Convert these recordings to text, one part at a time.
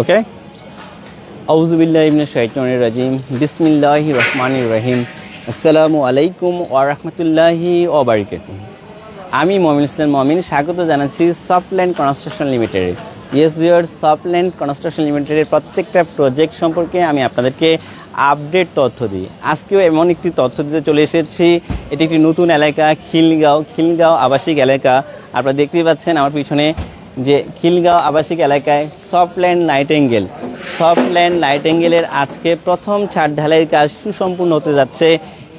ওকে, আউযু বিল্লাহি মিনাশ শাইতানির রাজিম, বিসমিল্লাহির রহমানির রহিম, আসসালামু আলাইকুম ওয়া রাহমাতুল্লাহি ওয়া বারাকাতুহু। আমি মমিন ইসলাম মমিন স্বাগত জানাচ্ছি সফটল্যান্ড কনস্ট্রাকশন লিমিটেডে। ইয়েস ভিউয়ার্স, সফটল্যান্ড কনস্ট্রাকশন লিমিটেডের প্রত্যেকটা প্রজেক্ট সম্পর্কে আমি আপনাদেরকে আপডেট তথ্য দিই। আজকেও এমন একটি তথ্য দিতে চলে এসেছি। এটি একটি নতুন এলাকা, খিলগাঁও আবাসিক এলাকা। আপনারা দেখতেই পাচ্ছেন আমার পিছনে যে খিলগাঁও আবাসিক এলাকায় সফটল্যান্ড নাইটেঙ্গেলের আজকে প্রথম ছাদ ঢালাইয়ের কাজ সুসম্পূর্ণ হতে যাচ্ছে,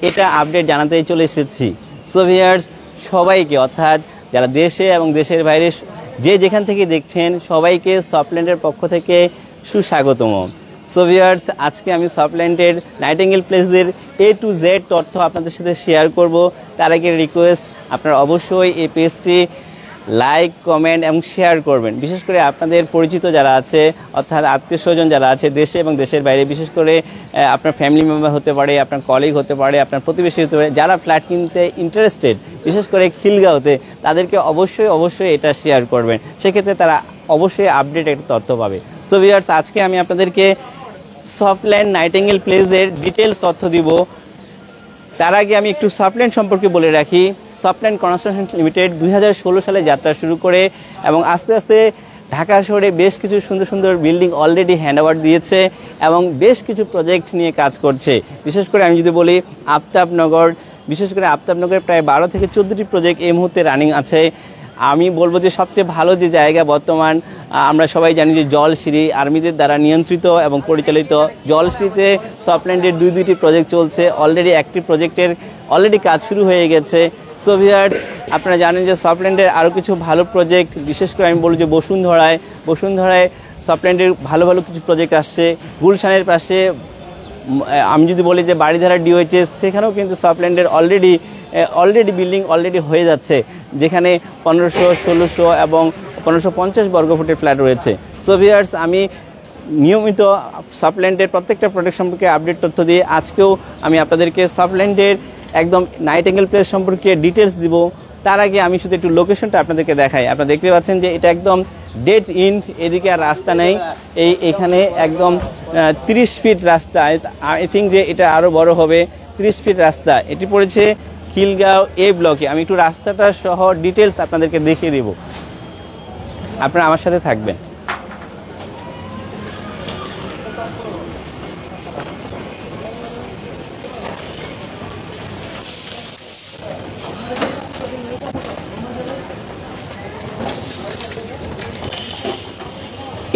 এটা আপডেট জানাতেই চলে এসেছি। সো ভিউয়ার্স, সবাইকে অর্থাৎ যারা দেশে এবং দেশের বাইরে যে যেখান থেকে দেখছেন সবাইকে সফটল্যান্ডের পক্ষ থেকে সুস্বাগতম। সো ভিউয়ার্স, আজকে আমি সফটল্যান্ডের নাইটেঙ্গেল প্লেসের A to Z তথ্য আপনাদের সাথে শেয়ার করব। তার আগে রিকোয়েস্ট, আপনারা অবশ্যই এই পেজটি লাইক, কমেন্ট এবং শেয়ার করবেন। বিশেষ করে আপনাদের পরিচিত যারা আছে অর্থাৎ আত্মীয় স্বজন যারা আছে দেশে এবং দেশের বাইরে, বিশেষ করে আপনার ফ্যামিলি মেম্বার হতে পারে, আপনার কলিগ হতে পারে, আপনার প্রতিবেশী হতে পারে, যারা ফ্ল্যাট কিনতে ইন্টারেস্টেড বিশেষ করে খিলগাঁওতে, তাদেরকে অবশ্যই এটা শেয়ার করবেন। সেক্ষেত্রে তারা অবশ্যই আপডেট একটা তথ্য পাবে। সো ভিউয়ার্স, আজকে আমি আপনাদেরকে সফটল্যান্ড নাইটেঙ্গেল প্লেসের ডিটেলস তথ্য দিব। তার আগে আমি একটু সফটল্যান্ড সম্পর্কে বলে রাখি। সফটল্যান্ড কনস্ট্রাকশন লিমিটেড 2016 সালে যাত্রা শুরু করে এবং আস্তে আস্তে ঢাকা শহরে বেশ কিছু সুন্দর বিল্ডিং অলরেডি হ্যান্ডওভার দিয়েছে এবং বেশ কিছু প্রজেক্ট নিয়ে কাজ করছে। বিশেষ করে আমি যদি বলি আফতাবনগর, বিশেষ করে আফতাবনগরের প্রায় 12 থেকে 14টি প্রজেক্ট এই মুহূর্তে রানিং আছে। আমি বলবো যে সবচেয়ে ভালো যে জায়গা বর্তমান, আমরা সবাই জানি যে জলসিঁড়ি আর্মিদের দ্বারা নিয়ন্ত্রিত এবং পরিচালিত জলসিঁড়িতে সফটল্যান্ডের দুইটি প্রজেক্ট চলছে। অলরেডি একটি প্রজেক্টের অলরেডি কাজ শুরু হয়ে গেছে। সো ভিউয়ার্স, আপনারা জানেন যে সফটল্যান্ডের আরও কিছু ভালো প্রজেক্ট, বিশেষ করে আমি বলবো যে বসুন্ধরায় সফটল্যান্ডের ভালো কিছু প্রজেক্ট আসছে। গুলশানের পাশে আমি যদি বলি যে বাড়িধারা DOHS, সেখানেও কিন্তু সফটল্যান্ডের অলরেডি বিল্ডিং অলরেডি হয়ে যাচ্ছে, যেখানে 1500, 1600 এবং 1550 বর্গফুটের ফ্ল্যাট রয়েছে। সো ভিউয়ার্স, আমি নিয়মিত সফটল্যান্ডের প্রত্যেকটা প্রজেক্ট সম্পর্কে আপডেট তথ্য দিয়ে আজকেও আমি আপনাদেরকে সফটল্যান্ডের একদম নাইটেঙ্গেল প্লেস সম্পর্কে ডিটেলস দিব। তার আগে আমি শুধু একটু লোকেশনটা আপনাদেরকে দেখাই। আপনারা দেখতে পাচ্ছেন যে এটা একদম ডেড ইন্ড, এদিকে আর রাস্তা নেই। এখানে একদম 30 ফিট রাস্তা, আই থিঙ্ক যে এটা আরও বড় হবে। 30 ফিট রাস্তা, এটি পড়েছে খিলগাঁও A ব্লকে। আমি একটু রাস্তাটা সহ ডিটেলস আপনাদেরকে দেখিয়ে দিব, আপনারা আমার সাথে থাকবেন।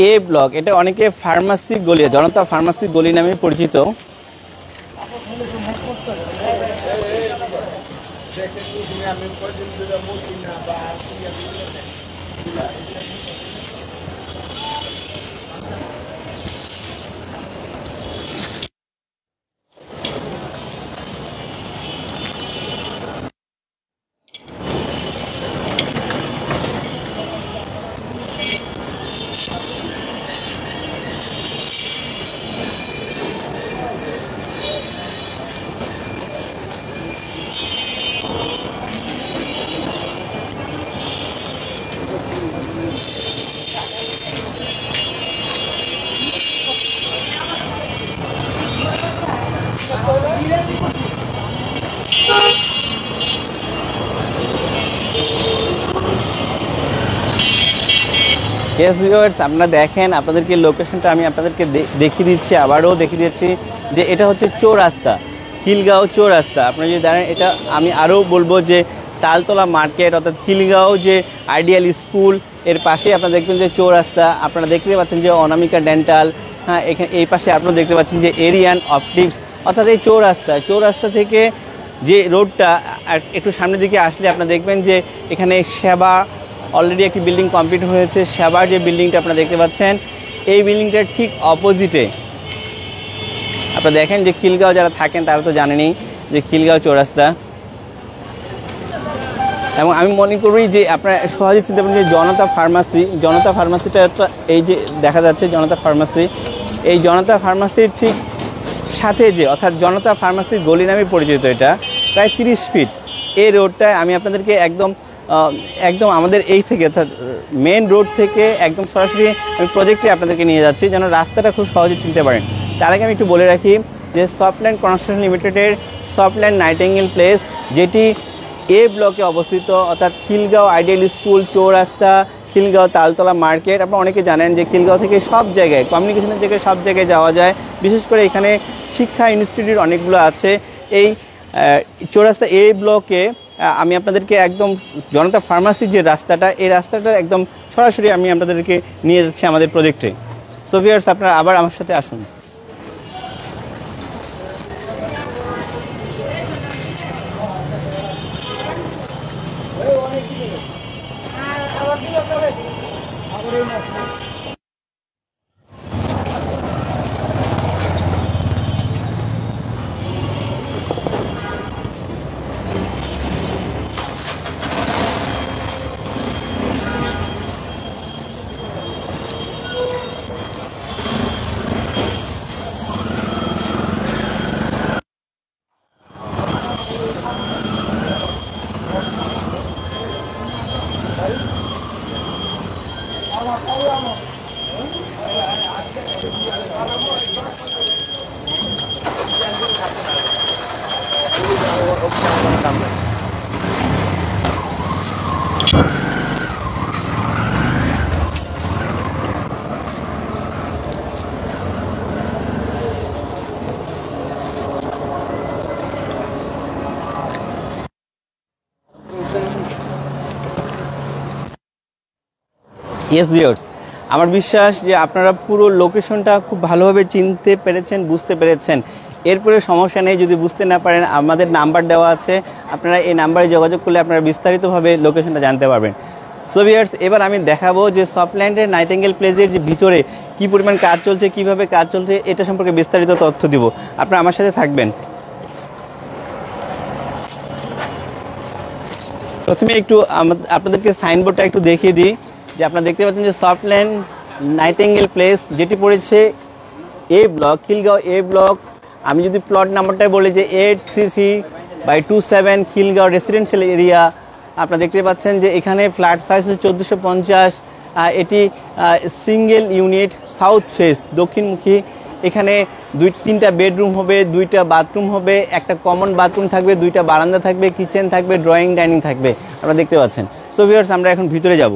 A ব্লক, এটা অনেকে ফার্মাসি গলি, জনতা ফার্মাসি গলি নামে পরিচিত। ইয়েস ভিউয়ার্স, আপনারা দেখেন, আপনাদেরকে লোকেশনটা আমি আপনাদেরকে দেখিয়ে দিচ্ছি, আবারও দেখিয়ে দিচ্ছি যে এটা হচ্ছে চৌরাস্তা, খিলগাঁও চৌরাস্তা। আপনারা যদি জানেন, এটা আমি আরও বলবো যে তালতলা মার্কেট অর্থাৎ খিলগাঁও যে আইডিয়াল স্কুল এর পাশে আপনারা দেখবেন যে চৌরাস্তা। আপনারা দেখতে পাচ্ছেন যে অনামিকা ডেন্টাল, হ্যাঁ, এখানে এই পাশে আপনারা দেখতে পাচ্ছেন যে এরিয়ান অপটিক্স। অর্থাৎ এই চৌরাস্তা থেকে যে রোডটা একটু সামনের দিকে আসলে আপনারা দেখবেন যে এখানে সেবা অলরেডি একটি বিল্ডিং কমপ্লিট হয়েছে। সেবার যে বিল্ডিংটা আপনারা দেখতে পাচ্ছেন, এই বিল্ডিংটার ঠিক অপোজিটে আপনারা দেখেন যে খিলগাঁও যারা থাকেন তারা তো জানেনই যে খিলগাঁও চৌরাস্তা। এবং আমি মনে করি যে আপনারা সহজে চিন্তা করেন যে জনতা ফার্মাসিটা এই যে দেখা যাচ্ছে জনতা ফার্মাসি, এই জনতা ফার্মাসির ঠিক সাথে যে অর্থাৎ জনতা ফার্মাসির গলি নামে পরিচিত, এটা প্রায় 30 ফিট এই রোডটায় আমি আপনাদেরকে একদম একদম আমাদের এই থেকে অর্থাৎ মেন রোড থেকে একদম সরাসরি আমি প্রজেক্টে আপনাদেরকে নিয়ে যাচ্ছি যেন রাস্তাটা খুব সহজে চিনতে পারেন। তার আগে আমি একটু বলে রাখি যে সফটল্যান্ড কনস্ট্রাকশন লিমিটেডের সফটল্যান্ড নাইটিঙ্গেল প্লেস, যেটি এ ব্লকে অবস্থিত, অর্থাৎ খিলগাঁও আইডিয়াল স্কুল, চৌরাস্তা, খিলগাঁও তালতলা মার্কেট। আপনারা অনেকে জানেন যে খিলগাঁও থেকে সব জায়গায়, কমিউনিকেশনের জায়গায় সব জায়গায় যাওয়া যায়। বিশেষ করে এখানে শিক্ষা ইনস্টিটিউট অনেকগুলো আছে। এই চৌরাস্তা এ ব্লকে আমি আপনাদেরকে একদম জনতা ফার্মাসির যে রাস্তাটা, এই রাস্তাটা একদম সরাসরি আমি আপনাদেরকে নিয়ে যাচ্ছি আমাদের প্রজেক্টে। সো ভিউয়ার্স, আপনারা আবার আমার সাথে আসুন। ইয়েস ভিউয়ার্স, আমার বিশ্বাস যে আপনারা পুরো লোকেশনটা খুব ভালোভাবে চিনতে পেরেছেন, বুঝতে পেরেছেন। এরপরে সমস্যা নেই, যদি বুঝতে না পারেন আমাদের নাম্বার দেওয়া আছে, আপনারা এই নাম্বারে যোগাযোগ করলে আপনারা বিস্তারিতভাবে লোকেশনটা জানতে পারবেন। সো ভিউয়ার্স, এবার আমি দেখাবো যে সফটল্যান্ডের নাইটিঙ্গেল প্লেসের যে ভিতরে কী পরিমাণ কাজ চলছে, কিভাবে কাজ চলছে, এটা সম্পর্কে বিস্তারিত তথ্য দিব। আপনারা আমার সাথে থাকবেন। প্রথমে একটু আপনাদেরকে সাইনবোর্ডটা একটু দেখিয়ে দিই যে আপনারা দেখতে পাচ্ছেন যে সফটল্যান্ড নাইটিঙ্গেল প্লেস, যেটি পড়েছে এ ব্লক, খিলগাঁও এ ব্লক। আমি যদি প্লট নাম্বারটাই বলি যে 833/27 খিলগাঁও রেসিডেন্সিয়াল এরিয়া। আপনারা দেখতে পাচ্ছেন যে এখানে ফ্ল্যাট সাইজ হচ্ছে 1450। এটি সিঙ্গেল ইউনিট, সাউথ ফেস, দক্ষিণমুখী। এখানে 2-3টা বেডরুম হবে, 2টা বাথরুম হবে, একটা কমন বাথরুম থাকবে, 2টা বারান্দা থাকবে, কিচেন থাকবে, ড্রয়িং ডাইনিং থাকবে। আপনারা দেখতে পাচ্ছেন। সো ভিউয়ার্স, আমরা এখন ভিতরে যাব।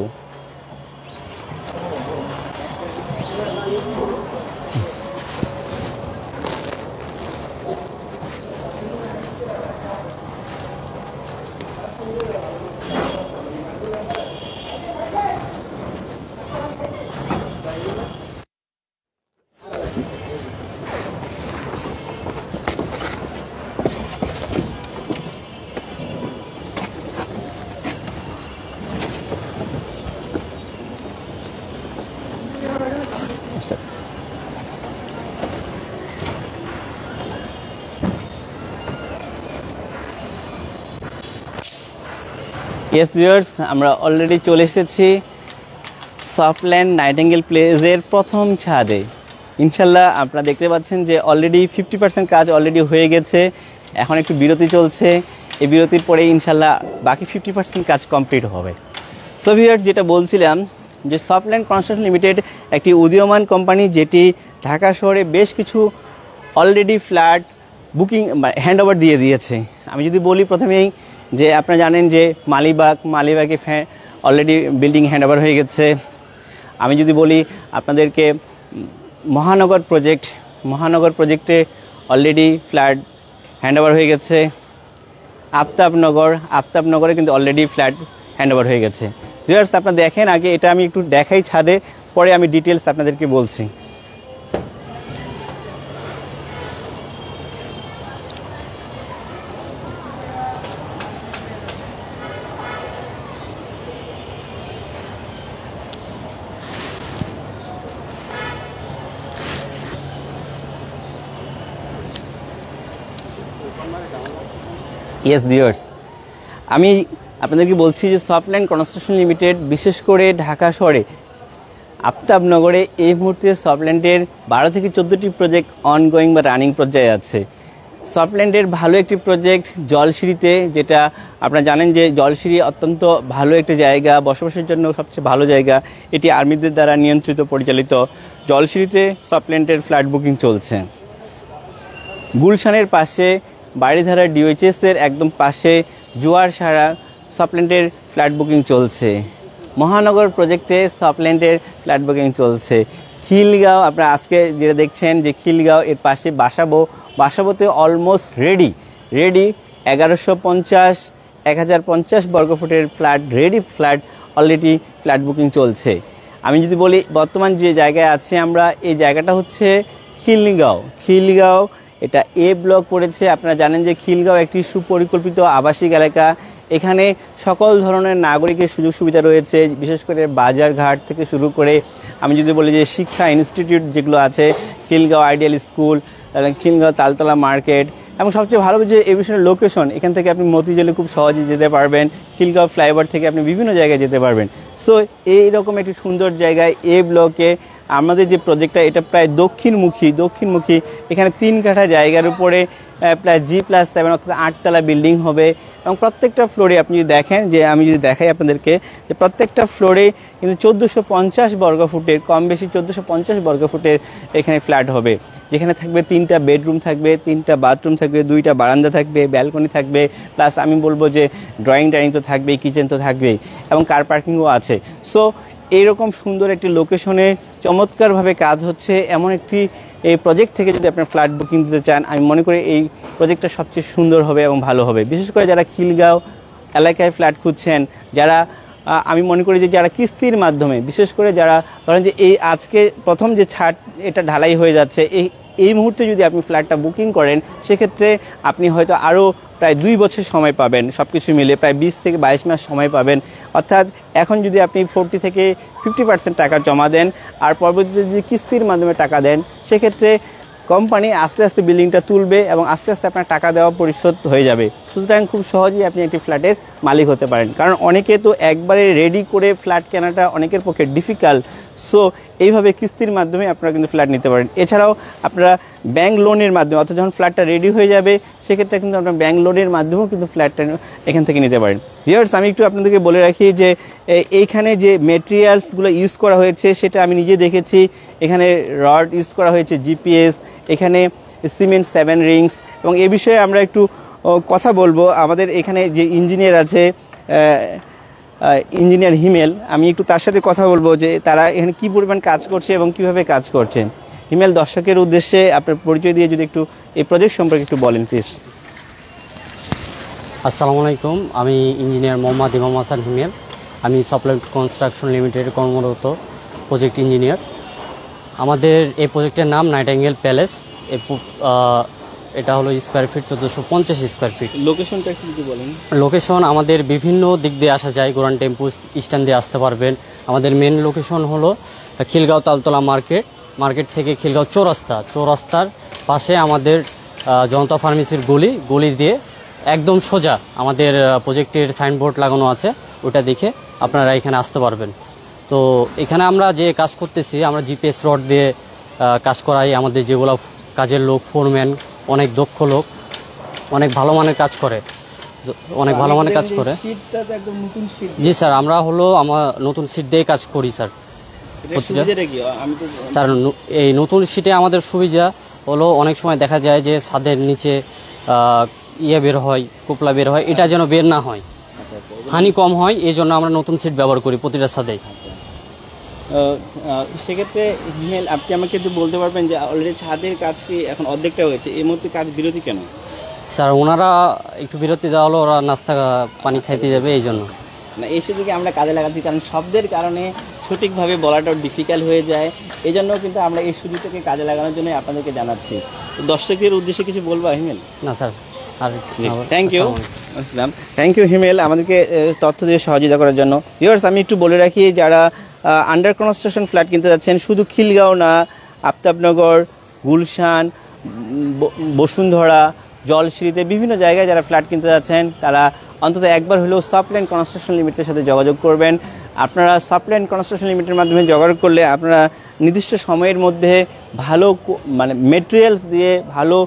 ইয়েস ভিউয়ার্স, আমরা অলরেডি চলে এসেছি সফটল্যান্ড নাইটিঙ্গেল প্লেসের প্রথম ছাদে। ইনশাল্লাহ আপনারা দেখতে পাচ্ছেন যে অলরেডি 50% কাজ অলরেডি হয়ে গেছে। এখন একটু বিরতি চলছে, এই বিরতির পরে ইনশাল্লাহ বাকি 50% কাজ কমপ্লিট হবে। সো ভিউয়ার্স, যেটা বলছিলাম যে সফটল্যান্ড কনস্ট্রাকশন লিমিটেড একটি উদীয়মান কোম্পানি, যেটি ঢাকা শহরে বেশ কিছু অলরেডি ফ্ল্যাট বুকিং হ্যান্ডওভার দিয়ে দিয়েছে। আমি যদি বলি প্রথমেই যে আপনারা জানেন যে মালিবাগে অলরেডি বিল্ডিং হ্যান্ডওভার হয়ে গেছে। আমি যদি বলি আপনাদেরকে মহানগর প্রজেক্টে অলরেডি ফ্ল্যাট হ্যান্ডওভার হয়ে গেছে। আফতাবনগরে কিন্তু অলরেডি ফ্ল্যাট হ্যান্ডওভার হয়ে গেছে। ভিউয়ার্স, আপনারা দেখেন, আগে এটা আমি একটু দেখাই ছাদে, পরে আমি ডিটেলস আপনাদেরকে বলছি। ইয়েস ভিউয়ার্স, আমি আপনাদেরকে বলছি যে সফটল্যান্ড কনস্ট্রাকশন লিমিটেড বিশেষ করে ঢাকা শহরে আফতাবনগরে এই মুহূর্তে সফটল্যান্ডের 12 থেকে 14টি প্রজেক্ট অনগোয়িং বা রানিং পর্যায়ে আছে। সফটল্যান্ডের ভালো একটি প্রজেক্ট জলসিঁড়িতে, যেটা আপনারা জানেন যে জলসিঁড়ি অত্যন্ত ভালো একটি জায়গা, বসবাসের জন্য সবচেয়ে ভালো জায়গা। এটি আর্মিদের দ্বারা নিয়ন্ত্রিত পরিচালিত। জলসিঁড়িতে সফটল্যান্ডের ফ্ল্যাট বুকিং চলছে। গুলশানের পাশে বাড়িধারা ডিওএইচএস এর একদম পাশে জোয়ারসারা সফটল্যান্ডের ফ্ল্যাট বুকিং চলছে। মহানগর প্রজেক্টে সফটল্যান্ডের ফ্ল্যাট বুকিং চলছে। খিলগাঁও, আপনারা আজকে যেটা দেখছেন যে খিলগাঁও এর পাশে বাসাবোতে অলমোস্ট রেডি 1150 1050 বর্গফুটের flat, ready flat, already flat booking চলছে। আমি যদি বলি বর্তমান যে জায়গায় আছি আমরা, এই জায়গাটা হচ্ছে খিলগাঁও, এটা এ ব্লক পড়েছে। আপনারা জানেন যে খিলগাঁও একটি সুপরিকল্পিত আবাসিক এলাকা। এখানে সকল ধরনের নাগরিকের সুযোগ সুবিধা রয়েছে, বিশেষ করে বাজার ঘাট থেকে শুরু করে আমি যদি বলি যে শিক্ষা ইনস্টিটিউট যেগুলো আছে, Khilgaon ideal school, Khilgaon Taltala market, এবং সবচেয়ে ভালো যে এই বিষয়ে লোকেশন, এখান থেকে আপনি মতিঝিলে খুব সহজেই যেতে পারবেন। খিলগাঁও ফ্লাইওভার থেকে আপনি বিভিন্ন জায়গায় যেতে পারবেন। সো এইরকম একটি সুন্দর জায়গায় এ ব্লকে আমাদের যে প্রজেক্টটা, এটা প্রায় দক্ষিণমুখী। এখানে 3 কাঠা জায়গার উপরে প্রায় G+7 অর্থাৎ 8তলা বিল্ডিং হবে। এবং প্রত্যেকটা ফ্লোরে আপনি যদি দেখেন, যে আমি যদি দেখাই আপনাদেরকে, যে প্রত্যেকটা ফ্লোরে কিন্তু 1450 বর্গফুটের, কম বেশি 1450 বর্গফুটের এখানে ফ্ল্যাট হবে, যেখানে থাকবে 3টা বেডরুম থাকবে, 3টা বাথরুম থাকবে, 2টা বারান্দা থাকবে, ব্যালকনি থাকবে, প্লাস আমি বলবো যে ড্রয়িং ডাইনিং তো থাকবেই, কিচেন তো থাকবেই, এবং কার পার্কিংও আছে। সো এইরকম সুন্দর একটি লোকেশনে চমৎকারভাবে কাজ হচ্ছে এমন একটি এই প্রজেক্ট থেকে যদি আপনার ফ্ল্যাট বুকিং দিতে চান, আমি মনে করি এই প্রজেক্টটা সবচেয়ে সুন্দর হবে এবং ভালো হবে। বিশেষ করে যারা খিলগাঁও এলাকায় ফ্ল্যাট খুঁজছেন, যারা আমি মনে করি যে যারা কিস্তির মাধ্যমে, বিশেষ করে যারা ধরেন যে এই আজকে প্রথম যে ছাদ এটা ঢালাই হয়ে যাচ্ছে, এই মুহূর্তে যদি আপনি ফ্ল্যাটটা বুকিং করেন, সেক্ষেত্রে আপনি হয়তো আরও প্রায় 2 বছর সময় পাবেন, সব কিছু মিলে প্রায় 20 থেকে 22 মাস সময় পাবেন। অর্থাৎ এখন যদি আপনি 40 থেকে 50% টাকা জমা দেন, আর পরবর্তীতে যদি কিস্তির মাধ্যমে টাকা দেন, সেক্ষেত্রে কোম্পানি আস্তে আস্তে বিল্ডিংটা তুলবে এবং আস্তে আস্তে আপনার টাকা দেওয়া পরিশোধ হয়ে যাবে। সুতরাং খুব সহজেই আপনি একটি ফ্ল্যাটের মালিক হতে পারেন। কারণ অনেকে তো একবারে রেডি করে ফ্ল্যাট কেনাটা অনেকের পক্ষে ডিফিকাল্ট। সো এইভাবে কিস্তির মাধ্যমে আপনারা কিন্তু ফ্ল্যাট নিতে পারেন। এছাড়াও আপনারা ব্যাংক লোনের মাধ্যমে, অর্থাৎ যখন ফ্ল্যাটটা রেডি হয়ে যাবে, সেক্ষেত্রে কিন্তু আপনারা ব্যাংক লোনের মাধ্যমেও কিন্তু ফ্ল্যাটটা এখান থেকে নিতে পারেন। ভিউয়ার্স, আমি একটু আপনাদেরকে বলে রাখি যে এইখানে যে মেটেরিয়ালসগুলো ইউজ করা হয়েছে সেটা আমি নিজে দেখেছি। এখানে রড ইউজ করা হয়েছে, জিপিএস, এখানে সিমেন্ট 7 রিংস, এবং এ বিষয়ে আমরা একটু কথা বলবো। আমাদের এখানে যে ইঞ্জিনিয়ার আছে, ইঞ্জিনিয়ার হিমেল, আমি একটু তার সাথে কথা বলবো যে তারা এখানে কি পরিমাণ কাজ করছে এবং কিভাবে কাজ করছেন। হিমেল, দর্শকের উদ্দেশ্যে আপনার পরিচয় দিয়ে যদি একটু এই প্রজেক্ট সম্পর্কে একটু বলেন প্লিজ। আসসালামু আলাইকুম, আমি ইঞ্জিনিয়ার মোহাম্মদ ইমাম হাসান হিমেল। আমি সফটল্যান্ড কনস্ট্রাকশন লিমিটেডে কর্মরত প্রজেক্ট ইঞ্জিনিয়ার। আমাদের এই প্রজেক্টের নাম নাইটিঙ্গেল প্যালেস। এটা হলো স্কোয়ার ফিট 1450 স্কোয়ার ফিট। লোকেশনটা একটু যদি বলেন। লোকেশন আমাদের বিভিন্ন দিক দিয়ে আসা যায়, গোরান টেম্পু স্ট্যান্ড দিয়ে আসতে পারবেন। আমাদের মেন লোকেশন হলো খিলগাঁও তালতলা মার্কেট থেকে খিলগাঁও চৌরাস্তার পাশে আমাদের জনতা ফার্মেসির গলি দিয়ে একদম সোজা আমাদের প্রজেক্টের সাইনবোর্ড লাগানো আছে, ওটা দেখে আপনারা এখানে আসতে পারবেন। তো এখানে আমরা যে কাজ করতেছি, আমরা জিপিএস রড দিয়ে কাজ করাই। আমাদের যেগুলো কাজের লোক, ফোরম্যান, অনেক দক্ষ লোক, অনেক ভালো মানের কাজ করে, জি স্যার, আমরা হলো আমার নতুন সিট দিয়ে কাজ করি স্যার। স্যার, এই নতুন সিটে আমাদের সুবিধা হলো অনেক সময় দেখা যায় যে ছাদের নিচে বের হয়, কোপলা বের হয়, এটা যেন বের না হয়, হানি কম হয়, এই জন্য আমরা নতুন সিট ব্যবহার করি প্রতিটা ছাদেই। সেক্ষেত্রে আপনি আমাকে একটু বলতে পারবেন যে অলরেডি ছাদের কাজ কি এখন অর্ধেকটা হয়েছে, এই মুহূর্তে কাজ বিরতি কেন? স্যার, ওনারা একটু বিরতি দেওয়া হলো, ওরা নাস্তা পানি খাইতে যাবে, এই জন্য। না, এই সুযোগে আমরা কাজে লাগাচ্ছি, কারণ শব্দের কারণে সঠিকভাবে বলাটাও ডিফিকাল্ট হয়ে যায়। এই জন্য কিন্তু আমরা এই সুযোগটাকে কাজে লাগানোর জন্য আপনাদেরকে জানাচ্ছি। দর্শকদের উদ্দেশ্যে কিছু বলবো হিমেল? না স্যার, আর থ্যাংক ইউ। আসসালাম, থ্যাংক ইউ হিমেল আমাদেরকে তথ্য দিয়ে সহযোগিতা করার জন্য। ভিউয়ার্স, আমি একটু বলে রাখি, যারা আন্ডার কনস্ট্রাকশন ফ্ল্যাট কিনতে যাচ্ছেন, শুধু খিলগাঁও না, আফতাবনগর, গুলশান, বসুন্ধরা, জলসিঁড়িতে বিভিন্ন জায়গায় যারা ফ্ল্যাট কিনতে যাচ্ছেন, তারা অন্তত একবার হলেও সফটল্যান্ড কনস্ট্রাকশন লিমিটেডের সাথে যোগাযোগ করবেন। আপনারা সফটল্যান্ড কনস্ট্রাকশন লিমিটেডের মাধ্যমে যোগাযোগ করলে আপনারা নির্দিষ্ট সময়ের মধ্যে ভালো মেটেরিয়ালস দিয়ে, ভালো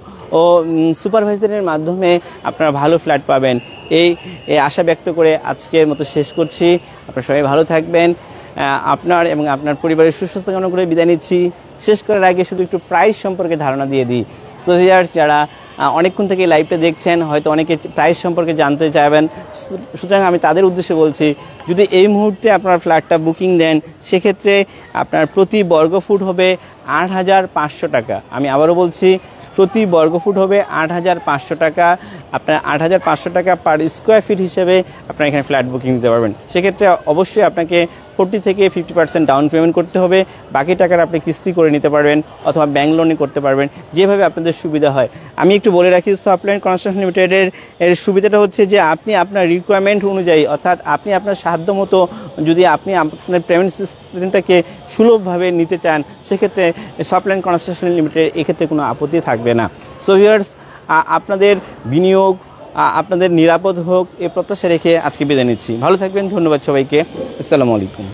ও সুপারভাইজারের মাধ্যমে আপনারা ভালো ফ্ল্যাট পাবেন এই আশা ব্যক্ত করে আজকের মতো শেষ করছি। আপনারা সবাই ভালো থাকবেন। আপনার এবং আপনার পরিবারের সুস্বাস্থ্য কামনা করে বিদায় নিচ্ছি। শেষ করার আগে শুধু একটু প্রাইস সম্পর্কে ধারণা দিয়ে দিই। সো ভিউয়ার্স, যারা অনেকক্ষণ থেকে লাইভটা দেখছেন, হয়তো অনেকে প্রাইস সম্পর্কে জানতে চাইবেন, সুতরাং আমি তাদের উদ্দেশ্যে বলছি, যদি এই মুহূর্তে আপনার ফ্ল্যাটটা বুকিং দেন সেক্ষেত্রে আপনার প্রতি বর্গফুট হবে ৮,৫০০ টাকা। আমি আবারও বলছি, প্রতি বর্গফুট হবে ৮,৫০০ টাকা। আপনার ৮,৫০০ টাকা পার স্কোয়ার ফিট হিসেবে আপনারা এখানে ফ্ল্যাট বুকিং দিতে পারবেন। সেক্ষেত্রে অবশ্যই আপনাকে 40 থেকে 50% ডাউন পেমেন্ট করতে হবে। বাকি টাকার আপনি কিস্তি করে নিতে পারবেন অথবা ব্যাংক লোনে করতে পারবেন, যেভাবে আপনাদের সুবিধা হয়। আমি একটু বলে রাখি, সফটল্যান্ড কনস্ট্রাকশন লিমিটেডের সুবিধাটা হচ্ছে যে আপনি আপনার রিকোয়ারমেন্ট অনুযায়ী, অর্থাৎ আপনি আপনার সাধ্য মতো যদি আপনি আপনার পেমেন্ট সিস্টেমটাকে সুলভভাবে নিতে চান, সেক্ষেত্রে সফটল্যান্ড কনস্ট্রাকশন লিমিটেড এক্ষেত্রে কোনো আপত্তি থাকবে না। সো ভিউয়ার্স, আপনাদের বিনিয়োগ আপনাদের নিরাপদ হোক এ প্রত্যাশা রেখে আজকে বিদায় নিচ্ছি। ভালো থাকবেন। ধন্যবাদ সবাইকে। আসসালামু আলাইকুম।